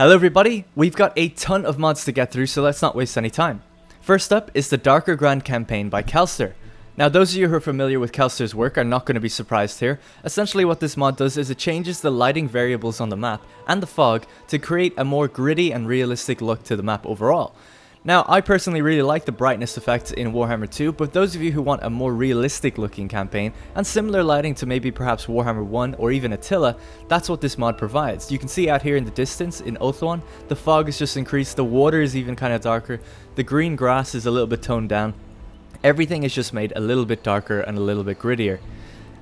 Hello everybody, we've got a ton of mods to get through, so let's not waste any time. First up is the Darker Grand campaign by Kelster. Now those of you who are familiar with Kelster's work are not going to be surprised here. Essentially what this mod does is it changes the lighting variables on the map and the fog to create a more gritty and realistic look to the map overall. Now, I personally really like the brightness effect in Warhammer 2, but those of you who want a more realistic looking campaign and similar lighting to maybe perhaps Warhammer 1 or even Attila, that's what this mod provides. You can see out here in the distance in Ulthuan, the fog is just increased, the water is even kind of darker, the green grass is a little bit toned down. Everything is just made a little bit darker and a little bit grittier.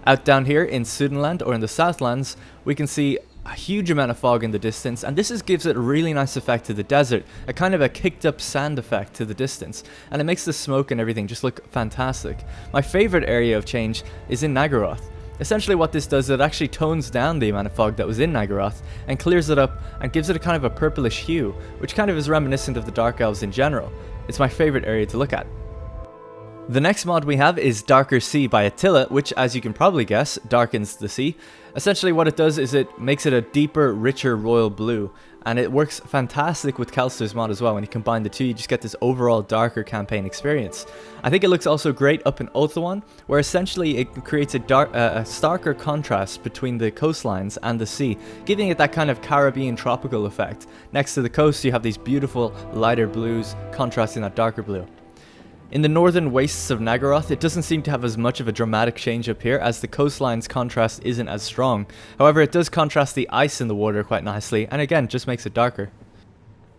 Out down here in Sudenland or in the Southlands, we can see a huge amount of fog in the distance, and this gives it a really nice effect to the desert, a kind of a kicked up sand effect to the distance, and it makes the smoke and everything just look fantastic. My favorite area of change is in Naggaroth. Essentially what this does is it actually tones down the amount of fog that was in Naggaroth and clears it up and gives it a kind of a purplish hue, which kind of is reminiscent of the Dark Elves in general. It's my favorite area to look at. The next mod we have is Darker Sea by Attila, which, as you can probably guess, darkens the sea. Essentially what it does is it makes it a deeper, richer royal blue, and it works fantastic with Kelster's mod as well. When you combine the two, you just get this overall darker campaign experience. I think it looks also great up in Ulthuan, where essentially it creates a starker contrast between the coastlines and the sea, giving it that kind of Caribbean tropical effect. Next to the coast, you have these beautiful lighter blues contrasting that darker blue. In the northern wastes of Naggaroth, it doesn't seem to have as much of a dramatic change up here, as the coastline's contrast isn't as strong. However, it does contrast the ice in the water quite nicely, and again, just makes it darker.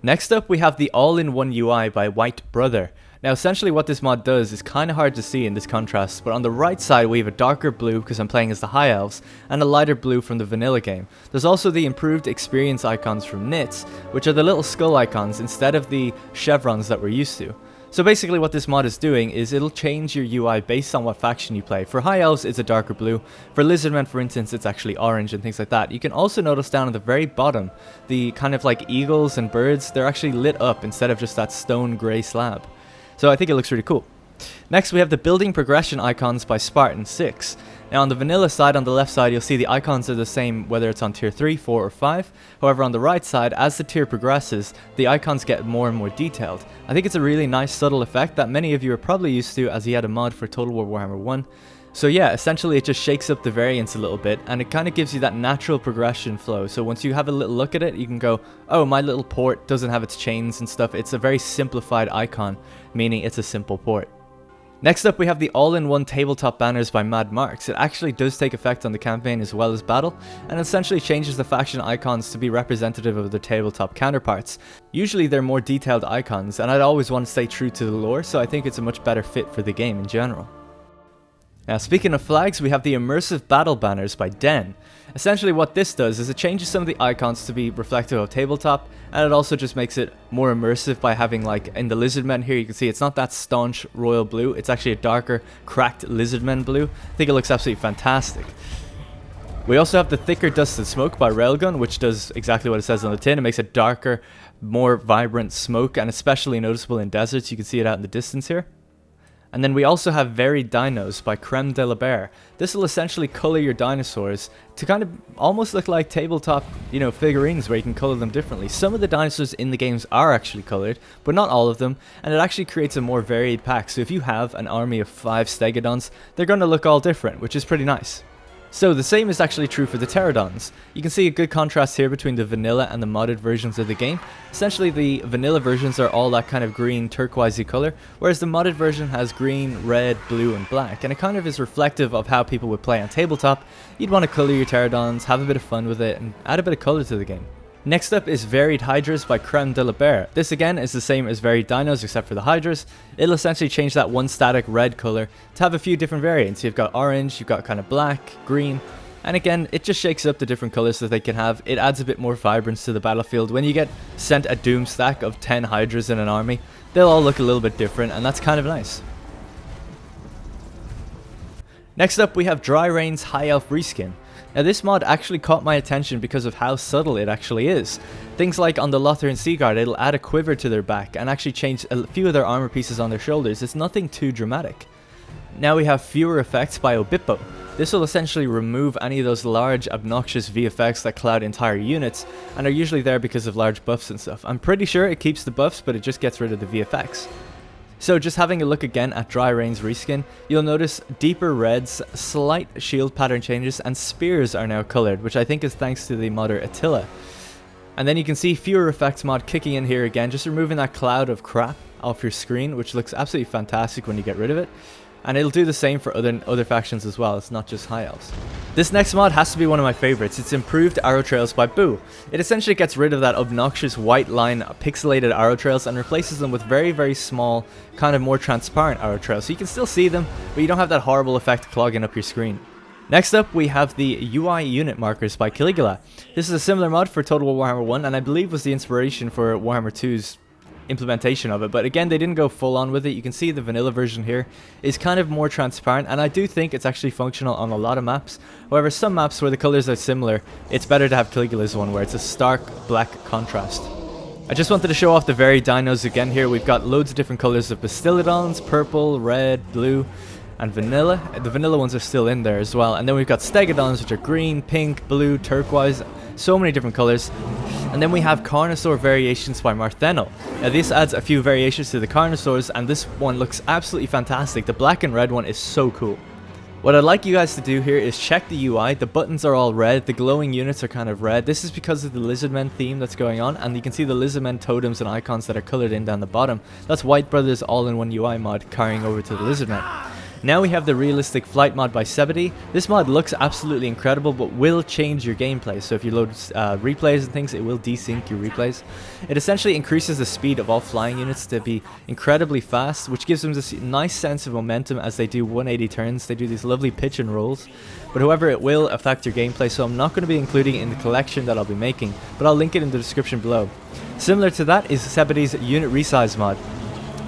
Next up, we have the all-in-one UI by White Brother. Now, essentially what this mod does is kind of hard to see in this contrast, but on the right side we have a darker blue because I'm playing as the High Elves, and a lighter blue from the vanilla game. There's also the improved experience icons from Nits, which are the little skull icons instead of the chevrons that we're used to. So basically what this mod is doing is it'll change your UI based on what faction you play. For High Elves it's a darker blue, for Lizardmen for instance it's actually orange and things like that. You can also notice down at the very bottom, the kind of like eagles and birds, they're actually lit up instead of just that stone grey slab. So I think it looks really cool. Next we have the building progression icons by Spartan 6. Now on the vanilla side, on the left side, you'll see the icons are the same whether it's on tier 3, 4 or 5. However, on the right side, as the tier progresses, the icons get more and more detailed. I think it's a really nice subtle effect that many of you are probably used to, as he had a mod for Total War Warhammer 1. So yeah, essentially it just shakes up the variants a little bit, and it kind of gives you that natural progression flow. So once you have a little look at it, you can go, oh, my little port doesn't have its chains and stuff. It's a very simplified icon, meaning it's a simple port. Next up we have the all-in-one Tabletop Banners by Mad Marks. It actually does take effect on the campaign as well as battle, and essentially changes the faction icons to be representative of their tabletop counterparts. Usually they're more detailed icons, and I'd always want to stay true to the lore, so I think it's a much better fit for the game in general. Now speaking of flags, we have the Immersive Battle Banners by Den. Essentially what this does is it changes some of the icons to be reflective of tabletop, and it also just makes it more immersive by having, like in the Lizardmen here, you can see it's not that staunch royal blue, it's actually a darker cracked Lizardmen blue. I think it looks absolutely fantastic. We also have the Thicker Dusted Smoke by Railgun, which does exactly what it says on the tin. It makes a darker, more vibrant smoke, and especially noticeable in deserts. You can see it out in the distance here. And then we also have Varied Dinos by Creme de la Bear. This will essentially color your dinosaurs to kind of almost look like tabletop, figurines where you can color them differently. Some of the dinosaurs in the games are actually colored, but not all of them, and it actually creates a more varied pack. So if you have an army of 5 Stegodons, they're going to look all different, which is pretty nice. So the same is actually true for the Pterodons. You can see a good contrast here between the vanilla and the modded versions of the game. Essentially the vanilla versions are all that kind of green turquoisey color, whereas the modded version has green, red, blue and black, and it kind of is reflective of how people would play on tabletop. You'd want to color your Pterodons, have a bit of fun with it, and add a bit of color to the game. Next up is Varied Hydras by Creme de la Bear. This again is the same as Varied Dinos except for the Hydras. It'll essentially change that one static red color to have a few different variants. You've got orange, you've got kind of black, green, and again it just shakes up the different colors that they can have. It adds a bit more vibrance to the battlefield. When you get sent a doom stack of 10 Hydras in an army, they'll all look a little bit different, and that's kind of nice. Next up we have Dry Rain's High Elf Reskin. Now this mod actually caught my attention because of how subtle it actually is. Things like on the Lothar and Seaguard, it'll add a quiver to their back and actually change a few of their armor pieces on their shoulders. It's nothing too dramatic. Now we have fewer effects by Obippo. This will essentially remove any of those large obnoxious VFX that cloud entire units and are usually there because of large buffs and stuff. I'm pretty sure it keeps the buffs, but it just gets rid of the VFX. So just having a look again at Dry Rain's reskin, you'll notice deeper reds, slight shield pattern changes, and spears are now colored, which I think is thanks to the modder Attila. And then you can see fewer effects mod kicking in here again, just removing that cloud of crap off your screen, which looks absolutely fantastic when you get rid of it. And it'll do the same for other factions as well, it's not just High Elves. This next mod has to be one of my favorites. It's improved arrow trails by Boo. It essentially gets rid of that obnoxious white line pixelated arrow trails and replaces them with very, very small, kind of more transparent arrow trails. So you can still see them, but you don't have that horrible effect clogging up your screen. Next up, we have the UI unit markers by Caligula. This is a similar mod for Total War Warhammer 1 and I believe was the inspiration for Warhammer 2's implementation of it, but again they didn't go full on with it. You can see the vanilla version here is kind of more transparent, and I do think it's actually functional on a lot of maps. However, some maps where the colors are similar, it's better to have Caligula's one where it's a stark black contrast. I just wanted to show off the varied dinos again here. We've got loads of different colors of Bastillodons, purple, red, blue, and vanilla. The vanilla ones are still in there as well. And then we've got Stegodons, which are green, pink, blue, turquoise, so many different colors. And then we have Carnosaur variations by Marthenel. Now this adds a few variations to the Carnosaurs, and this one looks absolutely fantastic. The black and red one is so cool. What I'd like you guys to do here is check the UI. The buttons are all red, the glowing units are kind of red. This is because of the Lizardmen theme that's going on, and you can see the Lizardmen totems and icons that are colored in down the bottom. That's White Brothers all-in-one UI mod carrying over to the Lizardmen. Now we have the realistic flight mod by Sebidee. This mod looks absolutely incredible, but will change your gameplay. So if you load replays and things, it will desync your replays. It essentially increases the speed of all flying units to be incredibly fast, which gives them this nice sense of momentum as they do 180 turns. They do these lovely pitch and rolls. But however, it will affect your gameplay, so I'm not going to be including it in the collection that I'll be making, but I'll link it in the description below. Similar to that is Sebidee's unit resize mod.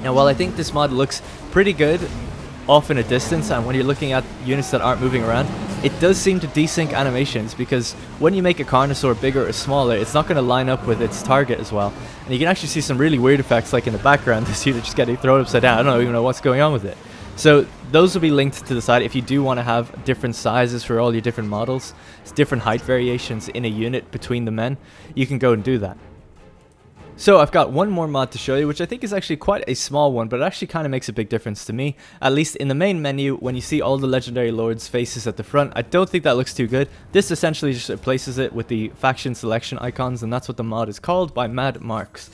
Now while I think this mod looks pretty good off in a distance, and when you're looking at units that aren't moving around, it does seem to desync animations, because when you make a Carnosaur bigger or smaller, it's not going to line up with its target as well. And you can actually see some really weird effects, like in the background, this unit just getting thrown upside down. I don't even know what's going on with it. So those will be linked to the side if you do want to have different sizes for all your different models, different height variations in a unit between the men. You can go and do that. So I've got one more mod to show you, which I think is actually quite a small one, but it actually kind of makes a big difference to me. At least in the main menu, when you see all the legendary lords' faces at the front, I don't think that looks too good. This essentially just replaces it with the faction selection icons, and that's what the mod is called by Mad Marks.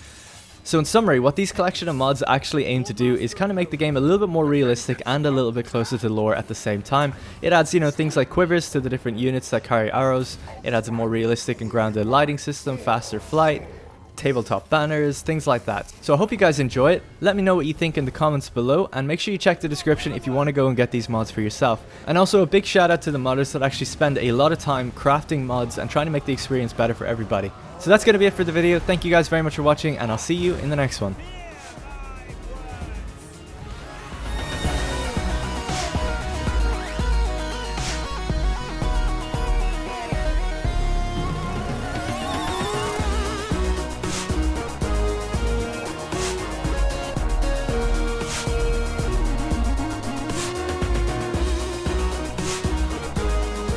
So in summary, what these collection of mods actually aim to do is kind of make the game a little bit more realistic and a little bit closer to lore at the same time. It adds, you know, things like quivers to the different units that carry arrows. It adds a more realistic and grounded lighting system, faster flight, tabletop banners, things like that. So I hope you guys enjoy it. Let me know what you think in the comments below, and make sure you check the description if you want to go and get these mods for yourself. And also a big shout out to the modders that actually spend a lot of time crafting mods and trying to make the experience better for everybody. So that's going to be it for the video. Thank you guys very much for watching, and I'll see you in the next one.